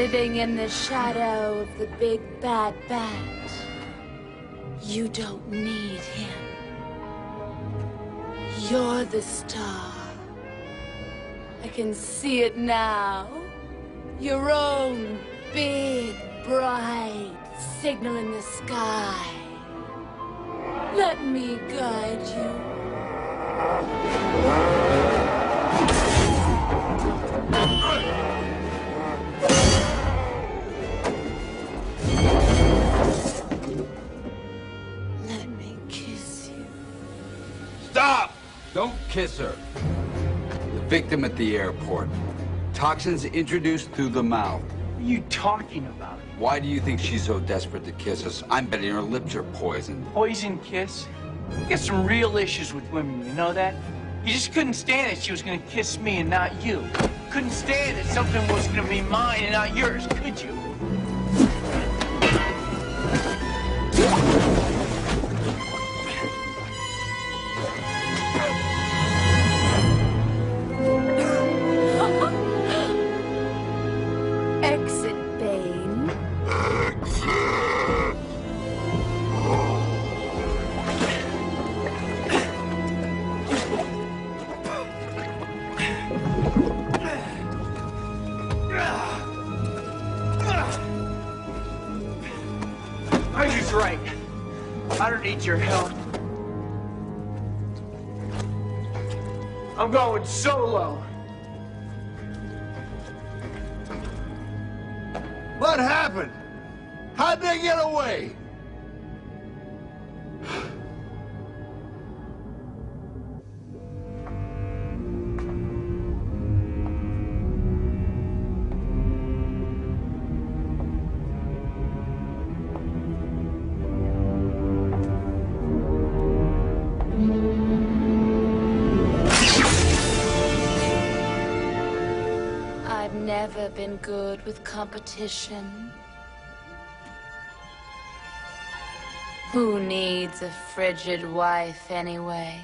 living in the shadow of the big bad bat. You don't need him. You're the star. I can see it now. Your own big, bright signal in the sky. Let me guide you. Let me kiss you. Stop! Don't kiss her. The victim at the airport. Toxins introduced through the mouth. What are you talking about? Why do you think she's so desperate to kiss us? I'm betting her lips are poisoned. Poison kiss? You got some real issues with women, you know that? You just couldn't stand that she was gonna kiss me and not you. Couldn't stand that something was gonna be mine and not yours, could you? Exit, Bane. He's right. I don't need your help. I'm going solo. What happened? How'd they get away? I've never been good with competition. Who needs a frigid wife anyway?